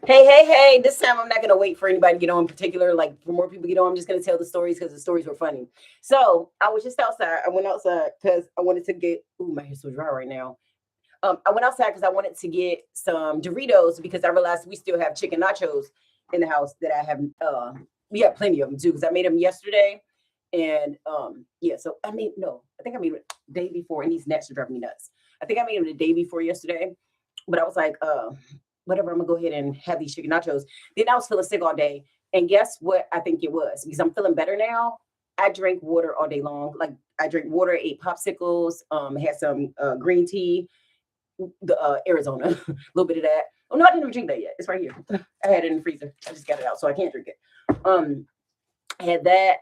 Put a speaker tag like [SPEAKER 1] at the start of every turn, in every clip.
[SPEAKER 1] Hey. This time I'm not going to wait for anybody to get on in particular. Like, for more people to get on, I'm just going to tell the stories because the stories were funny. So, I was just outside. I went outside because I wanted to get, ooh, my hair's so dry right now. I went outside because I wanted to get some Doritos because I realized we still have chicken nachos in the house that I have. We have plenty of them too because I made them yesterday. And yeah, so I made, no, I think I made it the day before, and these gnats are driving me nuts. I think I made them the day before yesterday, but I was like, whatever, I'm gonna go ahead and have these chicken nachos. Then I was feeling sick all day, and guess what? I think it was because I'm feeling better now. I drank water all day long. Like, I drank water, ate popsicles, had some green tea, the Arizona, a little bit of that. Oh no, I didn't even drink that yet. It's right here. I had it in the freezer. I just got it out, so I can't drink it. I had that.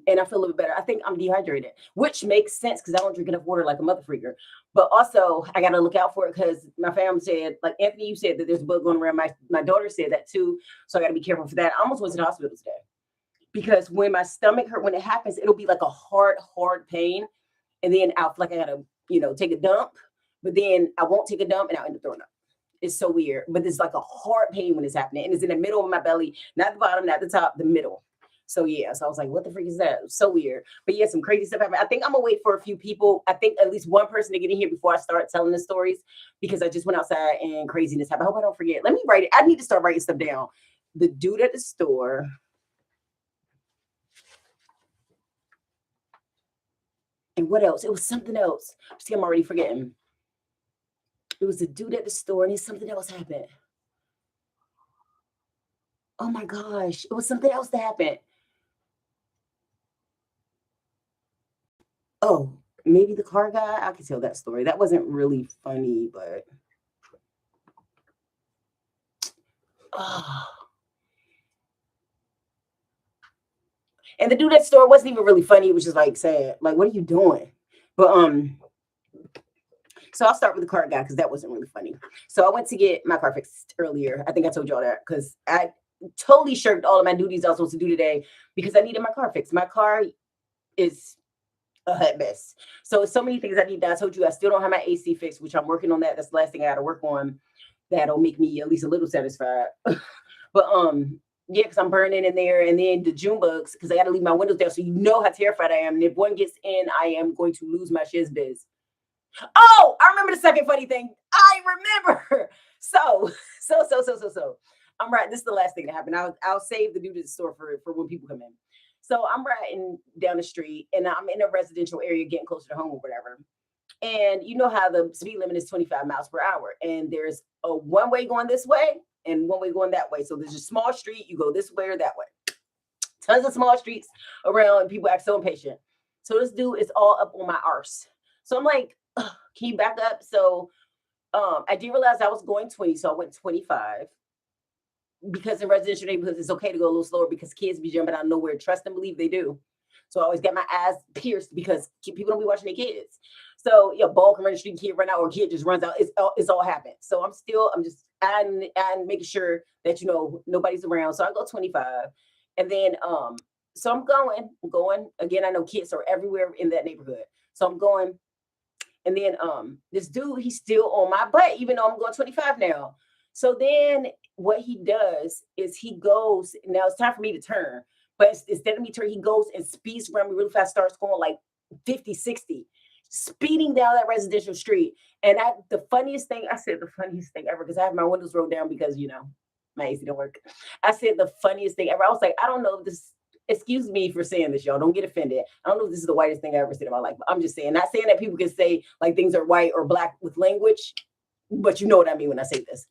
[SPEAKER 1] And I feel a little bit better. I think I'm dehydrated, which makes sense because I don't drink enough water like a mother freaker. But also, I gotta look out for it because my family said, like Anthony, you said that there's a bug going around. My daughter said that too, so I gotta be careful for that. I almost went to the hospital today because when my stomach hurt, when it happens, it'll be like a hard pain, and then I'll feel like I gotta, take a dump, but then I won't take a dump and I'll end up throwing up. It's so weird, but it's like a hard pain when it's happening, and it's in the middle of my belly, not the bottom, not the top, the middle. So yeah, so I was like, "What the freak is that?" It was so weird, but yeah, some crazy stuff happened. I think I'm gonna wait for a few people. I think at least one person to get in here before I start telling the stories because I just went outside and craziness happened. I hope I don't forget. Let me write it. I need to start writing stuff down. The dude at the store, and what else? It was something else. See, I'm already forgetting. It was the dude at the store, and then something else happened. Oh my gosh, it was something else that happened. Oh, maybe the car guy. I could tell that story. That wasn't really funny, but oh. And the dude at the store wasn't even really funny. It was just like sad. Like, what are you doing? But so I'll start with the car guy because that wasn't really funny. So I went to get my car fixed earlier. I think I told y'all that because I totally shirked all of my duties I was supposed to do today because I needed my car fixed. My car is a hot mess. So it's so many things I need done. I told you I still don't have my AC fixed, which I'm working on that. That's the last thing I got to work on. That'll make me at least a little satisfied. But yeah, because I'm burning in there, and then the June bugs because I got to leave my windows down, so you know how terrified I am. And if one gets in, I am going to lose my shiz biz. Oh, I remember the second funny thing. I remember. So, so. I'm right. This is the last thing that happened. I'll save the dude at the store for when people come in. So I'm riding down the street, and I'm in a residential area, getting closer to home or whatever. And you know how the speed limit is 25 miles per hour, and there's a one way going this way and one way going that way. So there's a small street, you go this way or that way. Tons of small streets around, and people act so impatient. So this dude is all up on my arse. So I'm like, "Ugh, can you back up?" So I did realize I was going 20, so I went 25 because in residential neighborhoods it's okay to go a little slower because kids be jumping out of nowhere. Trust and believe they do. So I always get my eyes pierced because people don't be watching their kids. So yeah, ball can run the street, kid run out, or kid just runs out. It's all happened. So I'm just and making sure that nobody's around. So I go 25, and then so I'm going again. I know kids are everywhere in that neighborhood, so I'm going, and then this dude, he's still on my butt, even though I'm going 25 now. So then what he does is he goes, now it's time for me to turn. But instead of me turning, he goes and speeds around me really fast, starts going like 50, 60, speeding down that residential street. And the funniest thing, I said the funniest thing ever, because I have my windows rolled down because, my AC don't work. I said the funniest thing ever. I was like, I don't know if this, excuse me for saying this, y'all. Don't get offended. I don't know if this is the whitest thing I ever said in my life, but I'm just saying, not saying that people can say like things are white or black with language, but you know what I mean when I say this.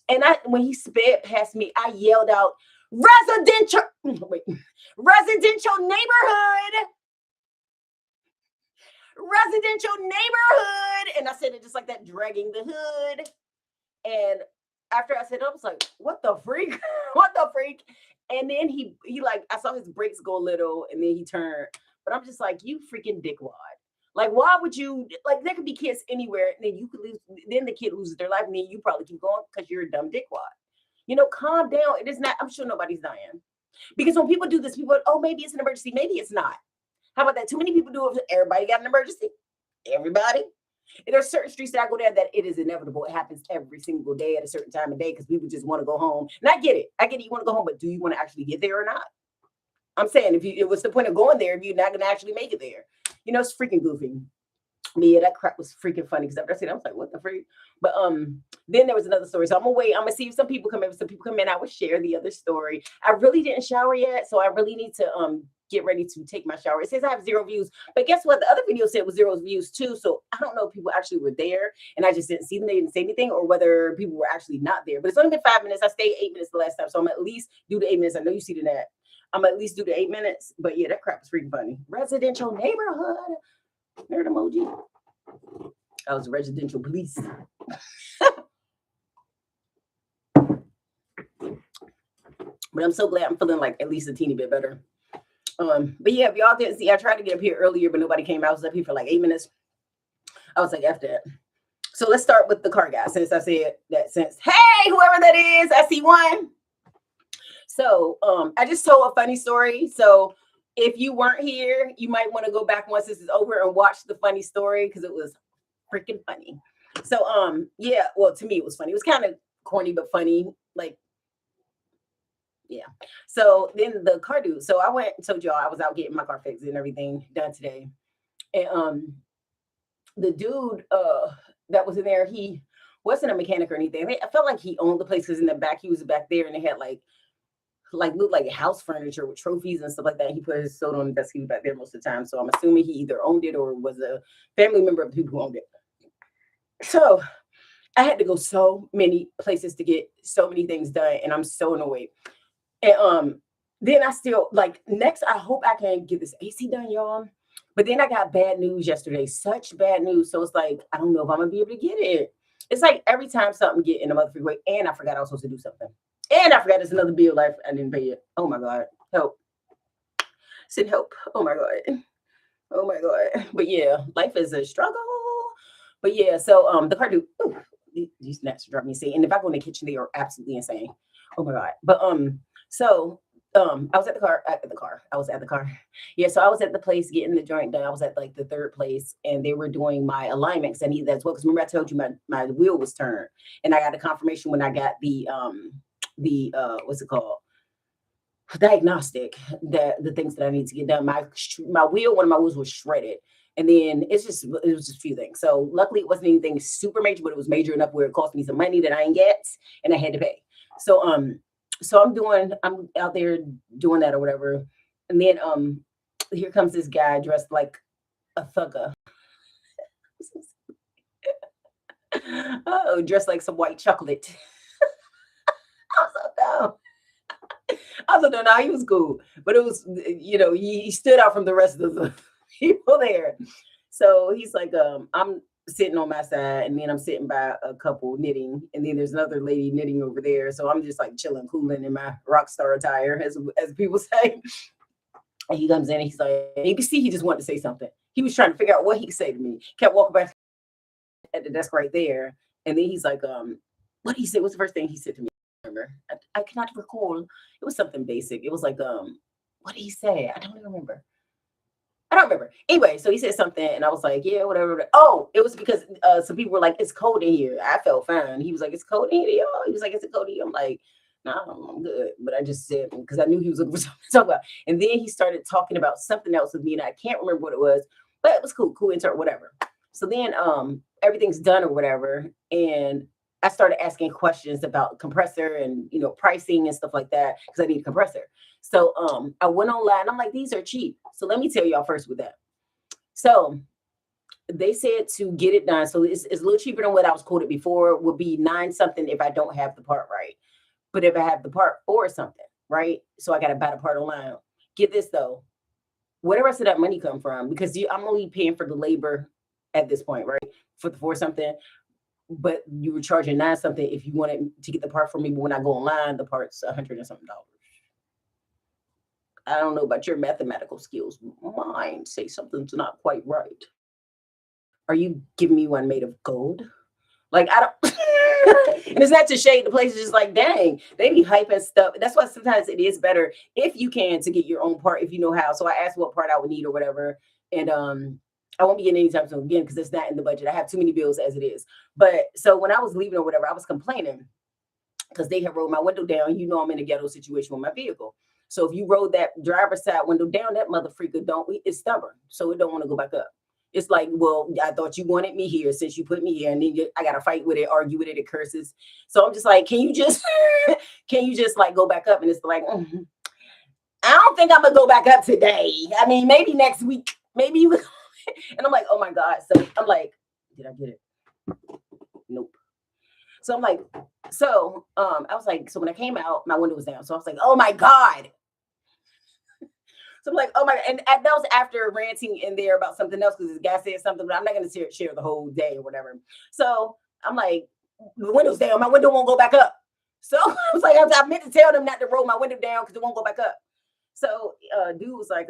[SPEAKER 1] And when he sped past me, I yelled out, residential, wait, residential neighborhood, residential neighborhood. And I said it just like that, dragging the hood. And after I said it, I was like, what the freak? What the freak? And then he like, I saw his brakes go a little, and then he turned. But I'm just like, you freaking dickwad. Like, why would you, like, there could be kids anywhere, and then you could lose, then the kid loses their life, and then you probably keep going because you're a dumb dickwad. Calm down. It is not, I'm sure nobody's dying. Because when people do this, people, oh, maybe it's an emergency. Maybe it's not. How about that? Too many people do it. Everybody got an emergency. Everybody. And there's certain streets that I go down that it is inevitable. It happens every single day at a certain time of day because people just want to go home. And I get it. I get it. You want to go home, but do you want to actually get there or not? I'm saying what's the point of going there if you're not going to actually make it there? It's freaking goofy. Yeah, that crap was freaking funny because after I said, I was like, what the freak? But then there was another story. So I'm gonna wait. I'm gonna see if some people come in. If some people come in, I will share the other story. I really didn't shower yet, so I really need to get ready to take my shower. It says I have 0 views, but guess what? The other video said it was 0 views too. So I don't know if people actually were there and I just didn't see them, they didn't say anything, or whether people were actually not there. But it's only been 5 minutes. I stayed 8 minutes the last time, so I'm at least do the 8 minutes. I know you see the net. I'm at least do the 8 minutes. But yeah, that crap was freaking funny. Residential neighborhood. Nerd emoji. I was residential police. But I'm so glad I'm feeling like at least a teeny bit better. But yeah, if y'all didn't see, I tried to get up here earlier, but nobody came. I was up here for like 8 minutes. I was like, after that. So let's start with the car guy, since I said that hey, whoever that is, I see one. So I just told a funny story. So if you weren't here, you might want to go back once this is over and watch the funny story because it was freaking funny. So yeah, well, to me it was funny. It was kind of corny but funny, like, yeah. So then the car dude. So I went and told y'all I was out getting my car fixed and everything done today. And the dude that was in there, he wasn't a mechanic or anything. I felt like he owned the place because in the back he was back there and they had like looked like house furniture with trophies and stuff like that. He put his soda on the desk. He was back there most of the time. So I'm assuming he either owned it or was a family member of the people who owned it. So I had to go so many places to get so many things done, and I'm so annoyed. And then I still next, I hope I can get this AC done, y'all. But then I got bad news yesterday, such bad news. So it's like, I don't know if I'm gonna be able to get it. It's like every time something get in the motherfucking way, and I forgot I was supposed to do something. And I forgot there's another bill life I didn't pay it. Oh my God. Help. Send help. Oh my God. Oh my God. But yeah, life is a struggle. But yeah, so the car dude, these nuts drive me insane. And if I go in the kitchen, they are absolutely insane. Oh my God. But so I was at the car. I was at the car. Yeah, so I was at the place getting the joint done. I was at like the third place and they were doing my alignment because I needed that as well. Because remember I told you my wheel was turned and I got a confirmation when I got the what's it called? Diagnostic, that the things that I need to get done. My wheel, one of my wheels was shredded. And then it was just a few things. So luckily it wasn't anything super major, but it was major enough where it cost me some money that I ain't get and I had to pay. So I'm out there doing that or whatever. And then here comes this guy dressed like a thugger. Oh, dressed like some white chocolate. I'm so dumb. I don't know. He was cool, but it was, he stood out from the rest of the people there. So he's like, I'm sitting on my side, and then I'm sitting by a couple knitting, and then there's another lady knitting over there. So I'm just like chilling, cooling in my rock star attire, as people say. And he comes in, and he's like, you can see he just wanted to say something. He was trying to figure out what he could say to me. Kept walking back at the desk right there, and then he's like, what did he say? What's the first thing he said to me? I cannot recall. It was something basic. It was like, what did he say? I don't remember. Anyway, so he said something and I was like, yeah, whatever. Oh, it was because some people were like, it's cold in here. I felt fine. He was like, it's cold in here, y'all. He was like, is it cold in here? I'm like, no, I'm good. But I just said, because I knew he was looking for something to talk about. And then he started talking about something else with me and I can't remember what it was, but it was cool intern, whatever. So then everything's done or whatever. And I started asking questions about compressor and, pricing and stuff like that because I need a compressor. So I went online. I'm like, these are cheap. So let me tell y'all first with that. So they said to get it done. So it's a little cheaper than what I was quoted before. Would be 9 something if I don't have the part right. But if I have the part or something, right? So I got to buy the part online. Get this though. Where the rest of that money come from? Because I'm only paying for the labor at this point, right? For something. But you were charging 9 something if you wanted to get the part from me. But when I go online, the part's $100 and something. I don't know about your mathematical skills. Mine say something's not quite right. Are you giving me one made of gold? Like, I don't. And it's not to shade the place. It's just like, dang, they be hyping stuff. That's why sometimes it is better if you can to get your own part, if you know how. So I asked what part I would need or whatever. And I won't be getting anytime soon again because it's not in the budget. I have too many bills as it is. But so when I was leaving or whatever, I was complaining because they had rolled my window down. You know, I'm in a ghetto situation with my vehicle. So if you roll that driver's side window down, that mother freaker don't, it's stubborn. So it don't want to go back up. It's like, well, I thought you wanted me here since you put me here, and then I got to fight with it, argue with it, it curses. So I'm just like, can you just, can you just like go back up? And it's like, I don't think I'm gonna go back up today. I mean, maybe next week, maybe you. And I'm like, oh my god. So I'm like, did I get it? Nope. So I'm like, I was like, so when I came out, my window was down. So I was like, oh my god. So I'm like, oh my, and that was after ranting in there about something else because this guy said something, but I'm not gonna share the whole day or whatever. So I'm like, the window's down, my window won't go back up. So I was like, I meant to tell them not to roll my window down because it won't go back up. So dude was like,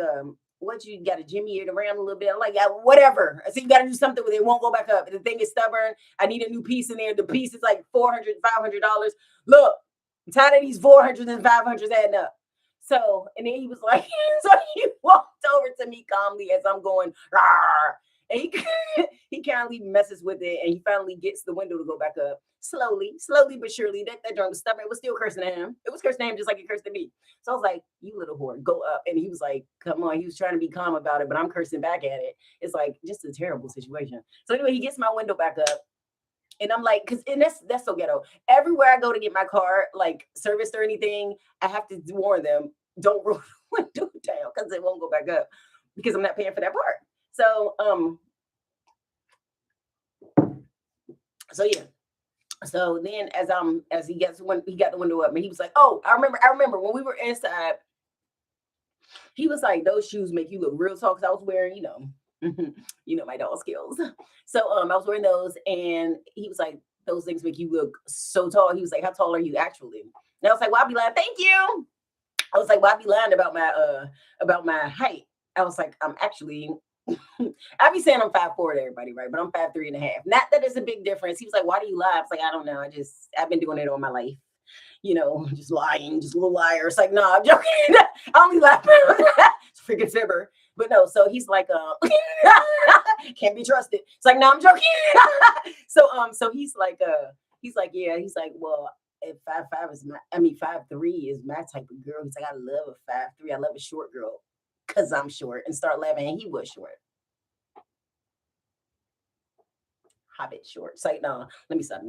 [SPEAKER 1] what, you got to jimmy it around a little bit? I'm like, yeah, whatever. I said, you got to do something with it. It won't go back up. The thing is stubborn. I need a new piece in there. The piece is like $400, $500. Look, I'm tired of these 400s and 500s adding up. So, and then he was like, so he walked over to me calmly as I'm going, rawr, and he kindly messes with it, and he finally gets the window to go back up slowly but surely. That drunk was stubborn. It was still cursing at him. It was cursing at him just like it cursed at me. So I was like, you little whore, go up. And he was like, come on. He was trying to be calm about it, but I'm cursing back at it. It's like just a terrible situation. So anyway, he gets my window back up. And I'm like, and that's so ghetto. Everywhere I go to get my car, like serviced or anything, I have to warn them, don't roll the window down because it won't go back up because I'm not paying for that part. So yeah. So then as he got the window up, and he was like, oh, I remember when we were inside, he was like, those shoes make you look real tall, because I was wearing, my doll skills. So I was wearing those, and he was like, those things make you look so tall. He was like, how tall are you actually? And I was like, well, I'll be lying. Thank you. I was like, well, I'll be lying about my height. I was like, I'm actually, I be saying I'm 5'4" to everybody, right? But I'm 5'3.5". Not that it's a big difference. He was like, why do you lie? I was like, I don't know. I've been doing it all my life. Just lying, just a little liar. It's like, no, I'm joking. I only laugh. It's freaking fibber. But no, so he's like, can't be trusted. It's like, no, I'm joking. So he's like, yeah, he's like, well, if 5'5" is 5'3" is my type of girl. He's like, I love a 5'3". I love a short girl because I'm short, and start laughing. And he was short. Hobbit short. It's like, no, let me stop.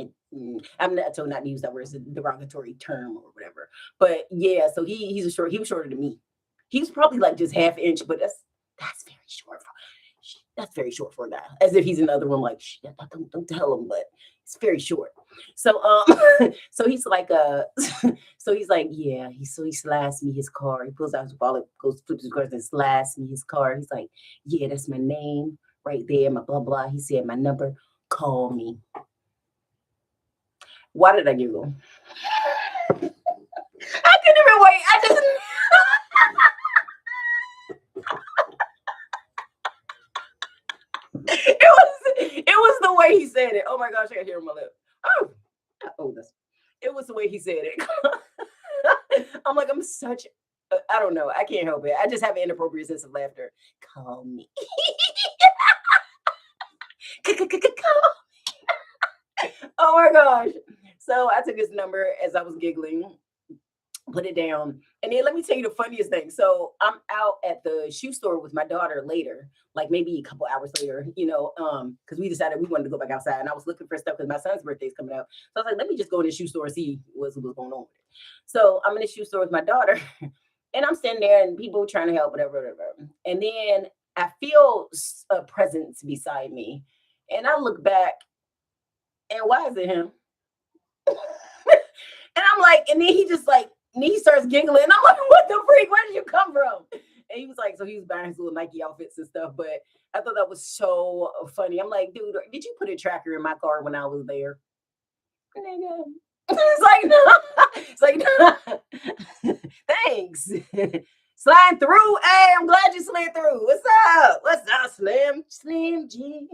[SPEAKER 1] I'm not told not to use that word. It's a derogatory term or whatever. But yeah, so he was shorter than me. He was probably like just half inch, but that's very short. That's very short for a guy. As if he's another one. Like, don't tell him, but it's very short. So so he's like so he's like, yeah. He slashed me his car. He pulls out his wallet, flips his cards, and slashed me his car. He's like, yeah, that's my name right there, my blah blah. He said my number. Call me. Why did I giggle? I couldn't even wait. I just it was the way he said it. Oh my gosh, I can hear my lip. It was the way he said it. I'm like, I'm such I don't know. I can't help it. I just have an inappropriate sense of laughter. Call me. Oh my gosh. So I took his number as I was giggling, put it down. And then let me tell you the funniest thing. So I'm out at the shoe store with my daughter later, like maybe a couple hours later, because we decided we wanted to go back outside, and I was looking for stuff because my son's birthday's coming up. So I was like, let me just go to the shoe store and see what's going on with it. So I'm in the shoe store with my daughter and I'm standing there and people trying to help, whatever. And then I feel a presence beside me, and I look back, and why is it him? And I'm like, and then he just like, and he starts giggling. And I'm like, what the freak? Where did you come from? And he was like, so he was buying his little Nike outfits and stuff. But I thought that was so funny. I'm like, dude, did you put a tracker in my car when I was there? Nigga. It's like, no. It's like, no. Thanks. Slide through. Hey, I'm glad you slid through. What's up? What's up, Slim Jim?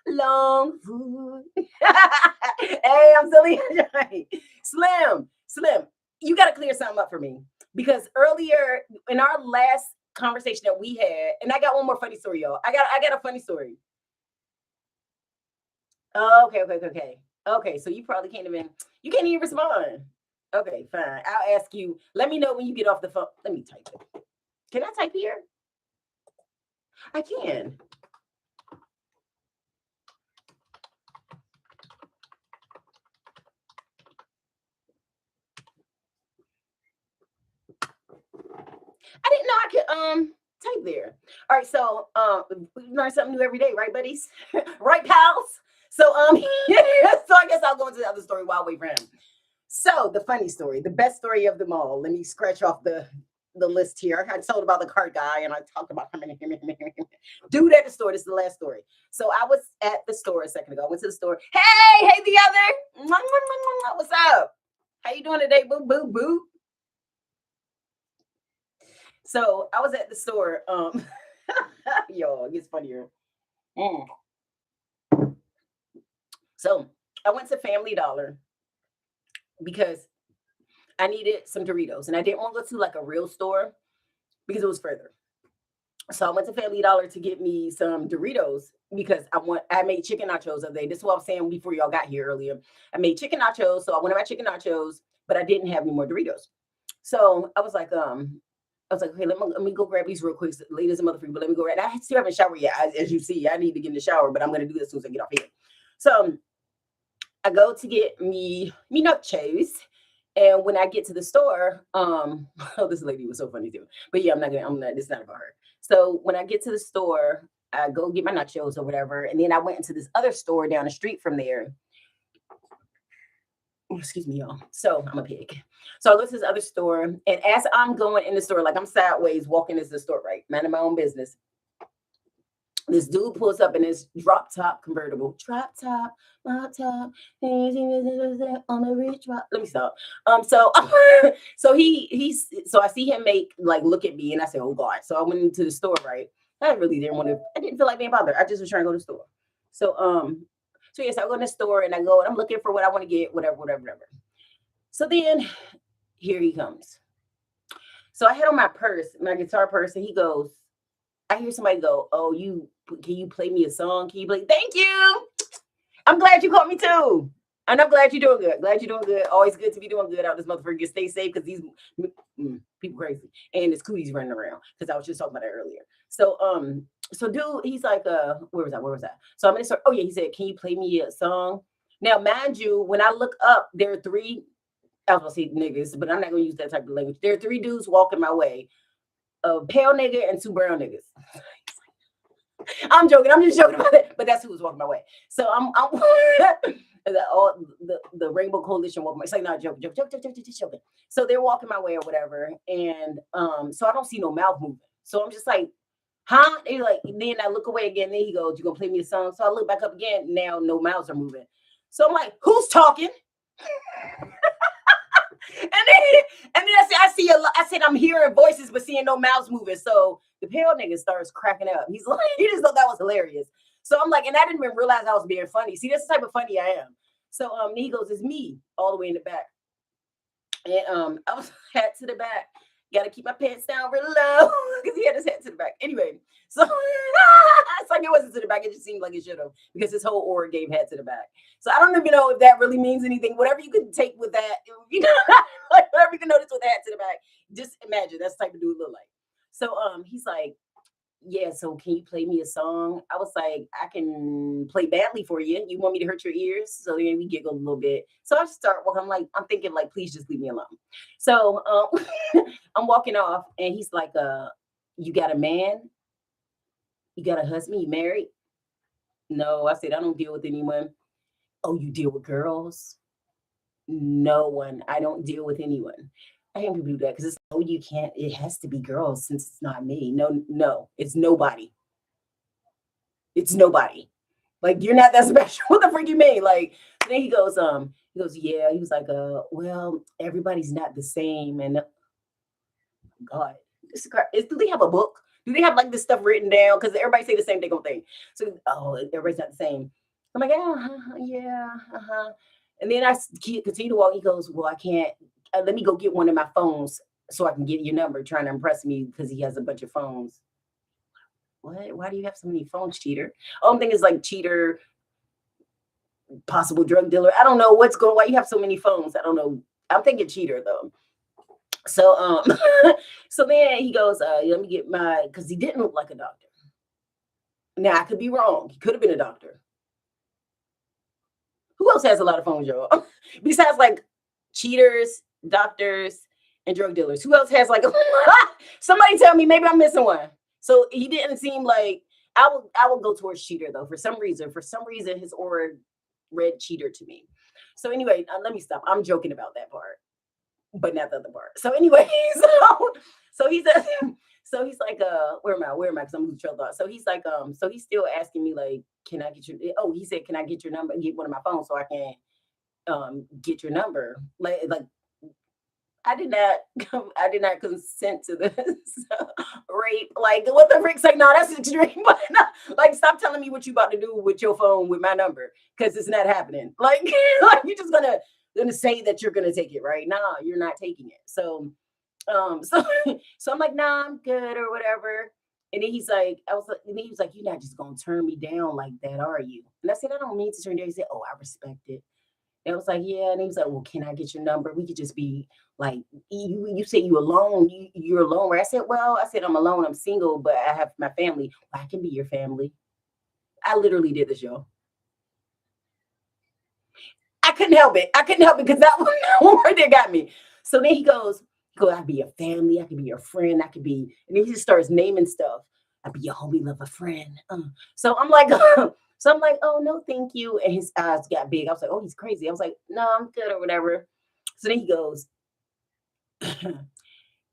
[SPEAKER 1] Longwood. Hey, I'm silly. Slim, you got to clear something up for me, because earlier in our last conversation that we had, and I got one more funny story, y'all. I got a funny story. Oh, okay. So you can't even respond. Okay, fine. I'll ask you. Let me know when you get off the phone. Let me type it. Can I type here? I can. I didn't know I could type there. All right, so we learn something new every day, right, buddies? Right, pals? So so I guess I'll go into the other story while we run. So the funny story, the best story of them all. Let me scratch off the list here. I told about the cart guy and I talked about dude at the store. This is the last story. So I was at the store a second ago. I went to the store. Hey, the other. What's up? How you doing today? Boo, boo, boo. So I was at the store. Yo, it gets funnier. Mm. So I went to Family Dollar because I needed some Doritos and I didn't want to go to like a real store because it was further. So I went to Family Dollar to get me some Doritos because I made chicken nachos the other day. This is what I was saying before y'all got here earlier. I made chicken nachos, so I wanted my chicken nachos, but I didn't have any more Doritos. So I was like, okay, let me go grab these real quick. Late as a motherfucker, but let me go right. I still haven't showered yet. As you see, I need to get in the shower, but I'm gonna do this as soon as I get off here. So I go to get me nachos. And when I get to the store, oh, this lady was so funny too. But yeah, this is not about her. So when I get to the store, I go get my nachos or whatever. And then I went into this other store down the street from there. Oh, excuse me, y'all. So I'm a pig. So I go to this other store. And as I'm going in the store, like I'm sideways walking into the store, right? Minding my own business. This dude pulls up in this drop top convertible. Drop top, my top, on the rich rock. Let me stop. So so I see him look at me and I say, oh God. So I went into the store, right? I didn't feel like being bothered. I just was trying to go to the store. So yes, I go in the store and I'm looking for what I want to get, whatever. So then here he comes. So I had on my purse, my guitar purse, and he goes, I hear somebody go, oh, can you play me a song? Can you play? Thank you. I'm glad you caught me too. And I'm glad you're doing good. Glad you're doing good. Always good to be doing good out this motherfucker. Stay safe because these people crazy. And there's cooties running around because I was just talking about it earlier. So dude, he's like, where was that? So I'm gonna start. Oh yeah, he said, can you play me a song? Now, mind you, when I look up, there are three, I was gonna say niggas, but I'm not gonna use that type of language. There are three dudes walking my way. A pale nigga and two brown niggas. I'm joking. I'm just joking about it. But that's who was walking my way. So I'm all the Rainbow Coalition walking my way. It's like not joking. So they're walking my way or whatever. And so I don't see no mouth moving. So I'm just like, huh? They're like, then I look away again. Then he goes, you gonna play me a song? So I look back up again. Now no mouths are moving. So I'm like, who's talking? And then I said I'm hearing voices but seeing no mouths moving. So the pale nigga starts cracking up. He's like, he just thought that was hilarious. So I'm like, and I didn't even realize I was being funny. See, that's the type of funny I am. So he goes, it's me all the way in the back. And I was hat to the back. Gotta keep my pants down real low because he had his head to the back. Anyway, so it's like it wasn't to the back. It just seemed like it should have because his whole aura gave head to the back. So I don't even know if that really means anything. Whatever you can take with that, like whatever you can notice with the head to the back, just imagine that's the type of dude look like. So he's like, yeah, so can you play me a song? I was like, I can play badly for you. You want me to hurt your ears? So then we giggle a little bit. So I start walking. I'm thinking like, please just leave me alone. So I'm walking off and he's like, you got a man? You got a husband? You married? No, I said, I don't deal with anyone. Oh, you deal with girls? No one. I don't deal with anyone. I hate people do that because it's oh, you can't. It has to be girls since it's not me. No, it's nobody. It's nobody. Like you're not that special. What the freak you mean? Like then he goes, yeah. He was like, well, everybody's not the same. And God, do they have a book? Do they have like this stuff written down? Because everybody say the same thing. So everybody's not the same. I'm like, yeah. And then I continue to walk. He goes, well, I can't. Let me go get one of my phones. so I can get your number, trying to impress me because he has a bunch of phones. What? Why do you have so many phones, cheater? Oh, I'm thinking it's like cheater, possible drug dealer. I don't know what's going. Why you have so many phones? I don't know. I'm thinking cheater though. So so then he goes, let me get my, because he didn't look like a doctor. Now I could be wrong. He could have been a doctor. Who else has a lot of phones, y'all? Besides like cheaters, doctors, and drug dealers. Who else has like somebody tell me, maybe I'm missing one. So he didn't seem like I will go towards cheater though. For some reason. For some reason his aura read cheater to me. So anyway, let me stop. I'm joking about that part, but not the other part. So anyway, so he's a, so he's like, where am I? Where am I? Because I'm losing trail of thought. So he's like, so he's still asking me like, can I get your? Oh, he said, can I get your number and get one of my phones so I can get your number? Like I did not, I did not consent to this rape. Like what the frick's like? No, that's extreme. But like, stop telling me what you about to do with your phone with my number because it's not happening. Like, like you're just gonna say that you're gonna take it, right? No, you're not taking it. So so I'm like, nah, I'm good or whatever. And then he's like, I was like, and then he was like, you're not just gonna turn me down like that, are you? And I said, I don't mean to turn you down. He said, oh, I respect it. And I was like, yeah. And he was like, well, can I get your number? We could just be like, you say you alone, you're alone. Right? I said, well, I said, I'm alone, I'm single, but I have my family. Well, I can be your family. I literally did this, y'all. I couldn't help it. I couldn't help it because that one word that got me. So then he goes, I could be your family, I could be your friend, I could be, and then he just starts naming stuff. I'd be your homie, lover, friend. So I'm like, so I'm like, oh no, thank you. And his eyes got big. I was like, oh, he's crazy. I was like, no, I'm good or whatever. So then he goes,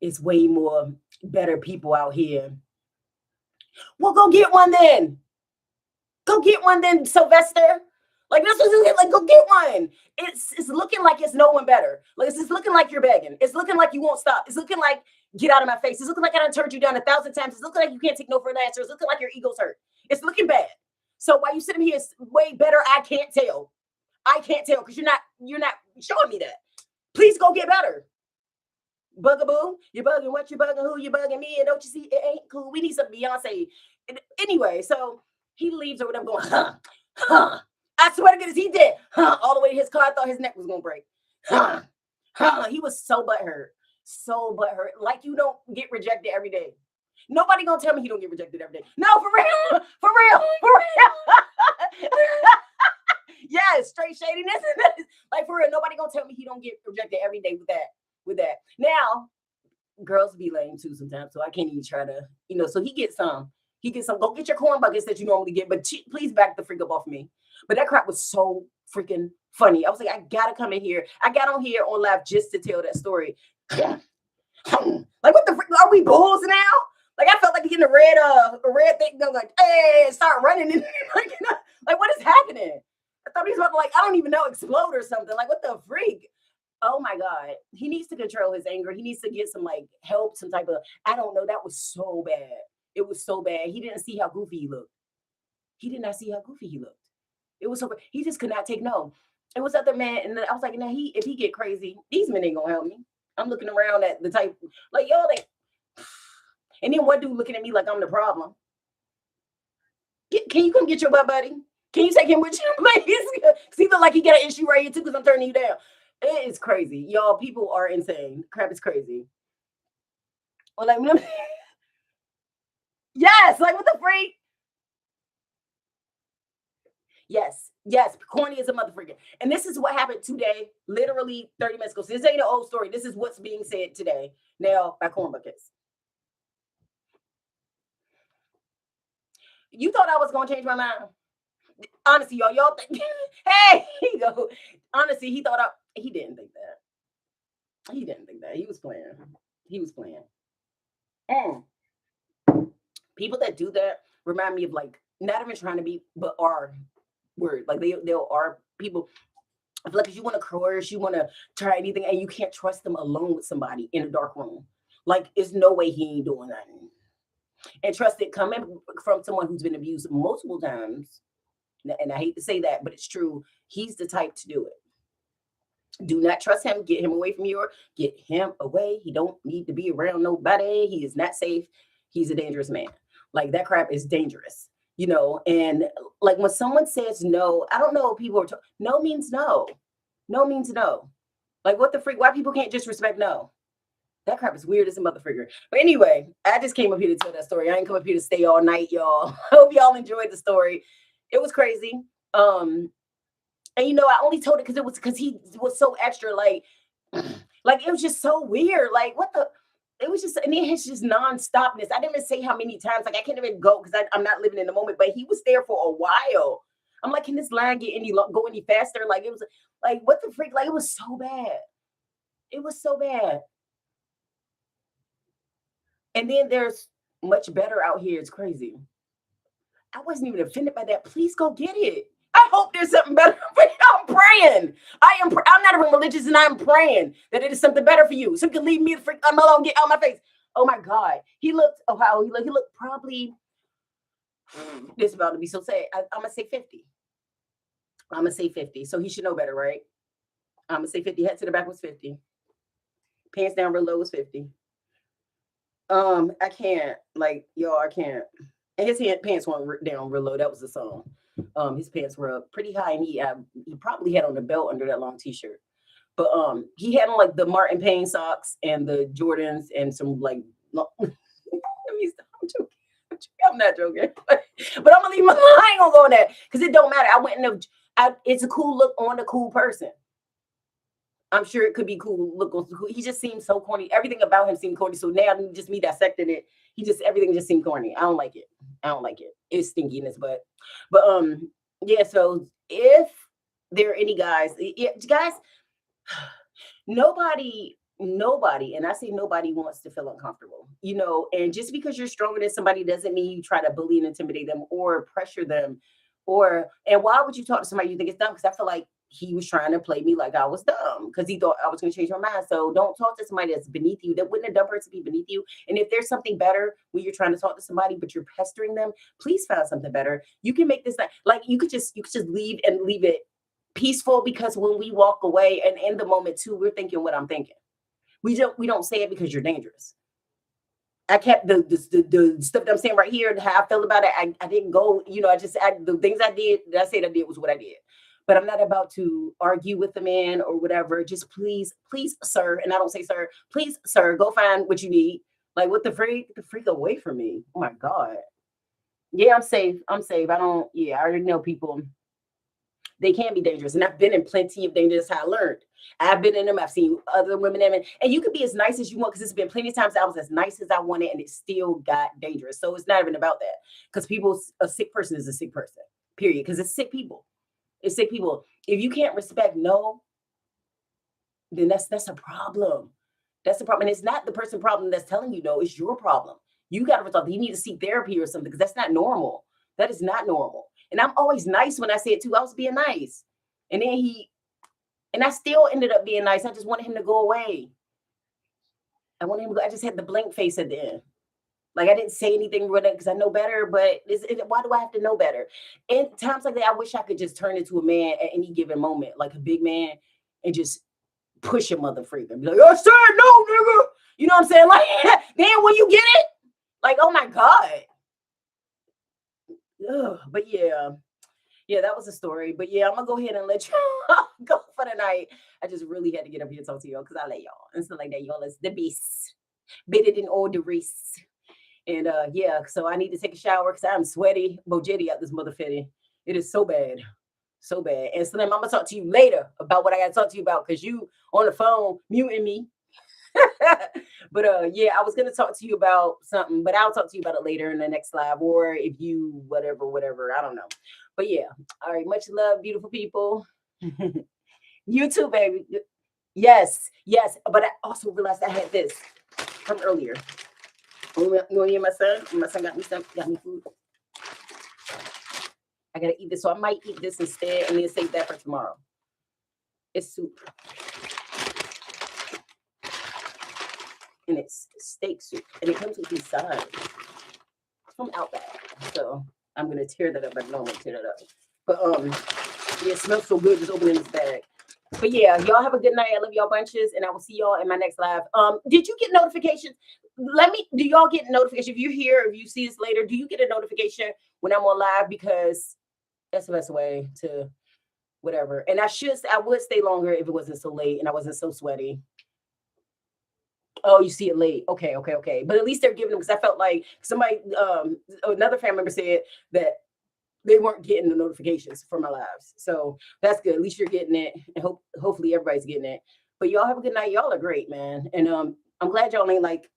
[SPEAKER 1] it's way more better people out here. Well, go get one then. Go get one then, Sylvester. Like this was like, go get one. It's looking like it's no one better. Like it's looking like you're begging. It's looking like you won't stop. It's looking like get out of my face. It's looking like I done turned you down 1,000 times. It's looking like you can't take no further answers. It's looking like your ego's hurt. It's looking bad. So while you sitting here, it's way better. I can't tell. I can't tell because you're not showing me that. Please go get better. Bugaboo, you're bugging what, you bugging who, you bugging me, and don't you see it ain't cool. We need some Beyonce. Anyway, so he leaves or whatever going, huh. I swear to goodness, he did, all the way to his car. I thought his neck was gonna break. He was so butthurt. So butthurt. Like you don't get rejected every day. Nobody gonna tell me he don't get rejected every day. No, for real. For real. For real. Yes, straight shadiness. Like for real, nobody gonna tell me he don't get rejected every day with that. With that. Now, girls be lame too sometimes, so I can't even try to, so he gets some. He gets some. Go get your corn buckets that you normally get, but please back the freak up off me. But that crap was so freaking funny. I was like, I gotta come in here. I got on here on live just to tell that story. Like, what the freak? Are we bulls now? Like, I felt like getting a red thing. I'm like, hey, start running. And, like, what is happening? I thought he was about to, like, I don't even know, explode or something. Like, what the freak? Oh my God. He needs to control his anger. He needs to get some like help, some type of, I don't know. That was so bad. It was so bad. He didn't see how goofy he looked. He did not see how goofy he looked. It was so bad. He just could not take no. It was other man. And then I was like, now if he get crazy, these men ain't gonna help me. I'm looking around at the type, like, y'all, and then one dude looking at me like I'm the problem. Can you come get your butt buddy? Can you take him with you, please? Because he look like he got an issue right here too because I'm turning you down. It is crazy. Y'all, people are insane. Crap is crazy. Well, like, yes, like what the freak? Yes, corny as a motherfucker. And this is what happened today, literally 30 minutes ago. So this ain't an old story. This is what's being said today. Now by corn buckets. You thought I was gonna change my mind? Honestly, y'all think, hey, he go. Honestly, he didn't think that. He didn't think that. He was playing. He was playing. Mm. People that do that remind me of like not even trying to be, but are word. Like they are people. I feel like if you want to coerce, you want to try anything, and you can't trust them alone with somebody in a dark room. Like, there's no way he ain't doing nothing. And trust it coming from someone who's been abused multiple times. And I hate to say that, but it's true. He's the type to do it. Do not trust him. Get him away from you. Get him away. He don't need to be around nobody. He is not safe. He's a dangerous man. Like that crap is dangerous, you know. And like when someone says no, I don't know. People are no means no. No means no. Like what the freak? Why people can't just respect no? That crap is weird as a motherfucker. But anyway, I just came up here to tell that story. I ain't come up here to stay all night, y'all. I hope y'all enjoyed the story. It was crazy. And you know, I only told it because he was so extra, like it was just so weird. Like what the it was just and then it's just non-stopness. I didn't even say how many times, like I can't even go because I'm not living in the moment, but he was there for a while. I'm like, can this line get go any faster? Like it was like what the freak? Like it was so bad. It was so bad. And then there's much better out here. It's crazy. I wasn't even offended by that. Please go get it. I hope there's something better for you. I'm praying. I'm not even religious, and I'm praying that it is something better for you. So you can leave me the freak alone, get out my face. Oh my God. He looked, oh how he looked probably, this is about to be so sad. I'm gonna say 50. I'm gonna say 50. So he should know better, right? I'm gonna say 50. Head to the back was 50. Pants down real low was 50. I can't, like, y'all, I can't. And his pants weren't down real low. That was the song. His pants were up pretty high, and he probably had on a belt under that long t-shirt. But he had on like the Martin Payne socks and the Jordans and some like. Let me stop. I'm joking. I'm not joking, but I'm gonna leave my line on going there because it don't matter. I went in the. It's a cool look on a cool person. I'm sure it could be cool. Look, he just seems so corny. Everything about him seemed corny. So now just me dissecting it, everything just seemed corny. I don't like it. I don't like it. It's stinkiness, but yeah. So if there are any guys, guys, nobody, and I say nobody wants to feel uncomfortable, you know. And just because you're stronger than somebody doesn't mean you try to bully and intimidate them or pressure them, and why would you talk to somebody you think is dumb? Because I feel like he was trying to play me like I was dumb because he thought I was going to change my mind. So don't talk to somebody that's beneath you. That wouldn't a dumb person be beneath you. And if there's something better when you're trying to talk to somebody, but you're pestering them, please find something better. You can make this like you could just leave it peaceful, because when we walk away and in the moment too, we're thinking what I'm thinking. We don't say it because you're dangerous. I kept the stuff that I'm saying right here, how I felt about it. I didn't go, you know, the things I did that I said I did was what I did. But I'm not about to argue with the man or whatever. Just please, sir. And I don't say sir, please, sir, go find what you need. Like what the freak? Get the freak away from me. Oh my God. Yeah, I'm safe. I already know people. They can be dangerous. And I've been in plenty of danger. That's how I learned. I've been in them. I've seen other women in them. And you can be as nice as you want, because it's been plenty of times I was as nice as I wanted and it still got dangerous. So it's not even about that. Because a sick person is a sick person, period. Because it's sick people. It's sick people. If you can't respect no, then that's a problem. That's the problem. And it's not the person problem that's telling you no, it's your problem. You got to resolve. You need to seek therapy or something, because that's not normal. That is not normal. And I'm always nice when I say it too. I was being nice. And then I still ended up being nice. I just wanted him to go away. I just had the blank face at the end. Like I didn't say anything with it because I know better, but why do I have to know better? In times like that, I wish I could just turn into a man at any given moment, like a big man, and just push a mother freak and be like, I said no, nigga. You know what I'm saying? Like, then when you get it, like, oh my God. Ugh, but yeah, that was a story. But yeah, I'm gonna go ahead and let you go for the night. I just really had to get up here and talk to y'all because I let y'all and stuff like that. Y'all is the beast, better than all the race. And yeah, so I need to take a shower because I'm sweaty, bojetty out this mother fitty. It is so bad, so bad. And so then I'm gonna talk to you later about what I got to talk to you about, because you on the phone muting me. But yeah, I was gonna talk to you about something, but I'll talk to you about it later in the next live, or if you whatever, I don't know. But yeah, all right, much love, beautiful people. You too, baby. Yes. But I also realized I had this from earlier. You want to hear my son? My son got me food. I gotta eat this, so I might eat this instead and then save that for tomorrow. It's soup. And it's steak soup. And it comes with these sides. It's from Outback. So I'm gonna tear that up. I don't want to tear that up. But yeah, it smells so good just opening this bag. But yeah, y'all have a good night. I love y'all bunches, and I will see y'all in my next live. Did you get notifications? Do y'all get notification if you're here, if you see this later, do you get a notification when I'm on live? Because that's the best way to whatever. And I would stay longer if it wasn't so late and I wasn't so sweaty. Oh, you see it late. Okay, okay, okay. But at least they're giving them, because I felt like another family member said that they weren't getting the notifications for my lives. So that's good. At least you're getting it. And hopefully everybody's getting it. But y'all have a good night. Y'all are great, man. And I'm glad y'all ain't like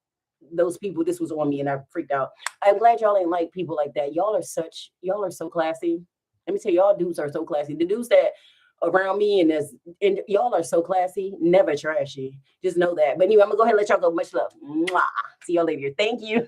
[SPEAKER 1] those people. This was on me and I freaked out. I'm glad y'all ain't like people like that. Y'all are so classy. Let me tell you, y'all dudes are so classy. The dudes that around me and y'all are so classy, never trashy. Just know that. But anyway, I'm gonna go ahead and let y'all go. Much love. Mwah. See y'all later. Thank you.